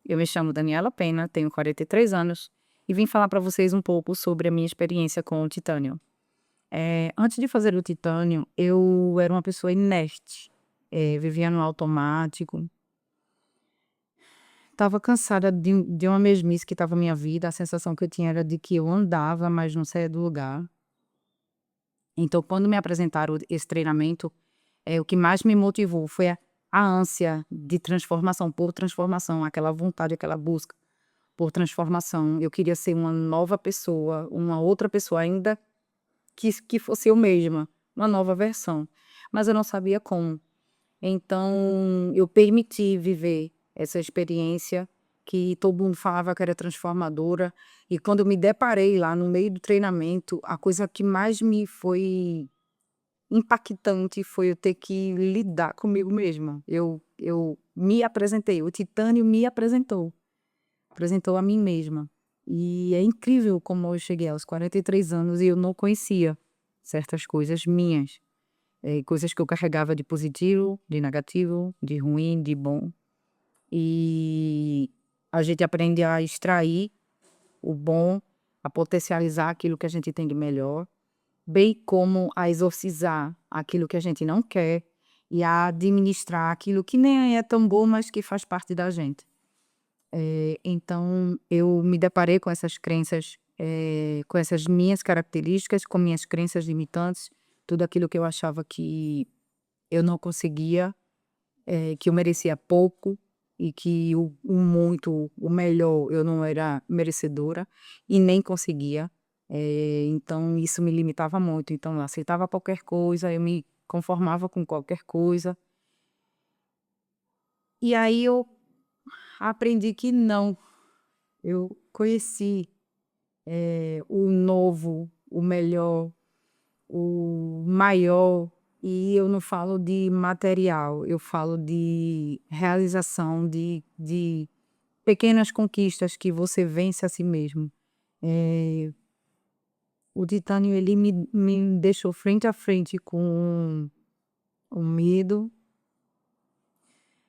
Eu me chamo Daniela Pena, tenho 43 anos e vim falar para vocês um pouco sobre a minha experiência com o titânio. Antes de fazer o titânio, eu era uma pessoa inerte, vivia no automático, estava cansada de uma mesmice que estava minha vida, a sensação que eu tinha era de que eu andava, mas não saía do lugar. Então, quando me apresentaram esse treinamento, o que mais me motivou foi a ânsia de transformação, por transformação, aquela vontade, aquela busca por transformação. Eu queria ser uma nova pessoa, uma outra pessoa ainda que fosse eu mesma, uma nova versão, mas eu não sabia como. Então, eu permiti viver essa experiência que todo mundo falava que era transformadora, e quando eu me deparei lá no meio do treinamento, a coisa que mais me foi impactante foi eu ter que lidar comigo mesma. Eu me apresentei, o titânio me apresentou a mim mesma. E é incrível como eu cheguei aos 43 anos e eu não conhecia certas coisas minhas, coisas que eu carregava de positivo, de negativo, de ruim, de bom. E a gente aprende a extrair o bom, a potencializar aquilo que a gente tem de melhor, bem como a exorcizar aquilo que a gente não quer e a administrar aquilo que nem é tão bom, mas que faz parte da gente. Então eu me deparei com essas crenças, com essas minhas características, com minhas crenças limitantes, tudo aquilo que eu achava que eu não conseguia, que eu merecia pouco e que o muito, o melhor, eu não era merecedora e nem conseguia. Então isso me limitava muito. Então eu aceitava qualquer coisa, eu me conformava com qualquer coisa. E aí eu aprendi que não. Eu conheci, o novo, o melhor, o maior, e eu não falo de material, eu falo de realização, de pequenas conquistas que você vence a si mesmo. O titânio ele me deixou frente a frente com o medo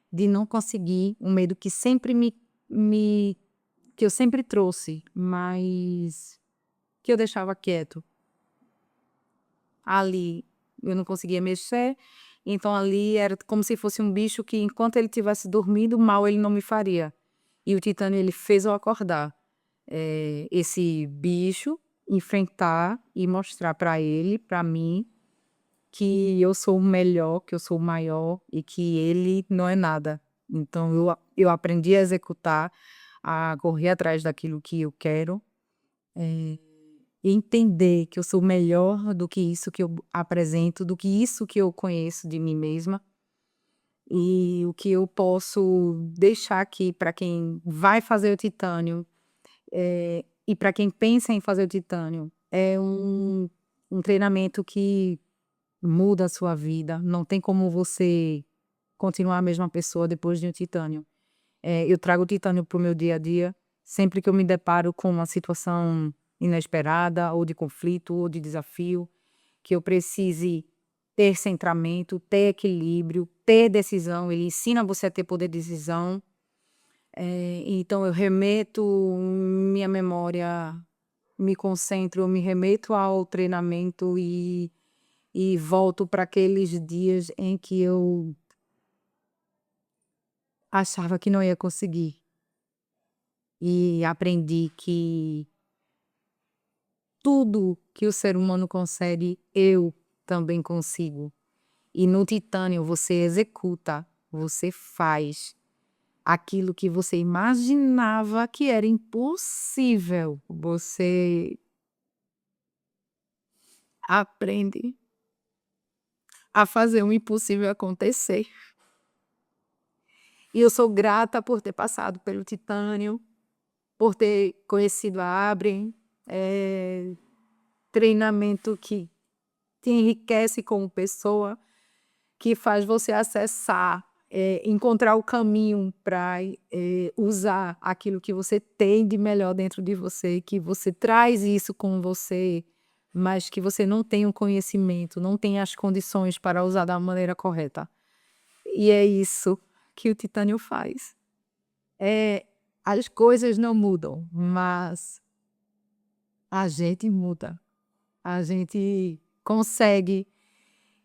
de não conseguir, um medo que sempre me que eu sempre trouxe, mas que eu deixava quieto. Ali eu não conseguia mexer, então ali era como se fosse um bicho que enquanto ele tivesse dormindo, mal ele não me faria. E o titânio ele fez eu acordar, esse bicho, enfrentar e mostrar para ele, para mim, que eu sou o melhor, que eu sou o maior e que ele não é nada. Então eu aprendi a executar, a correr atrás daquilo que eu quero, e entender que eu sou melhor do que isso que eu apresento, do que isso que eu conheço de mim mesma, e o que eu posso deixar aqui para quem vai fazer o titânio, e para quem pensa em fazer o titânio, é um treinamento que muda a sua vida, não tem como você continuar a mesma pessoa depois de um titânio. Eu trago o titânio para o meu dia a dia, sempre que eu me deparo com uma situação inesperada, ou de conflito, ou de desafio, que eu precise ter centramento, ter equilíbrio, ter decisão. Ele ensina você a ter poder de decisão. Então eu remeto minha memória, me concentro, eu me remeto ao treinamento e volto para aqueles dias em que eu achava que não ia conseguir. E aprendi que tudo que o ser humano consegue, eu também consigo. E no titânio você executa, você faz aquilo que você imaginava que era impossível. Você aprende a fazer o impossível acontecer. E eu sou grata por ter passado pelo titânio, por ter conhecido a Abrem, treinamento que te enriquece como pessoa, que faz você acessar, encontrar o caminho para usar aquilo que você tem de melhor dentro de você, que você traz isso com você, mas que você não tem o conhecimento, não tem as condições para usar da maneira correta. E é isso que o titânio faz. As coisas não mudam, mas a gente muda. A gente consegue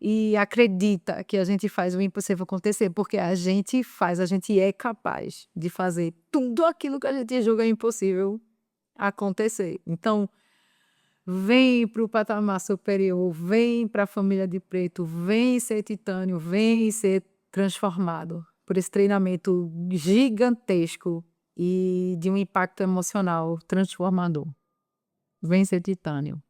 e acredita que a gente faz o impossível acontecer, porque a gente faz, a gente é capaz de fazer tudo aquilo que a gente julga impossível acontecer. Então, vem para o patamar superior, vem para a família de preto, vem ser titânio, vem ser transformado por esse treinamento gigantesco e de um impacto emocional transformador. Vem ser titânio.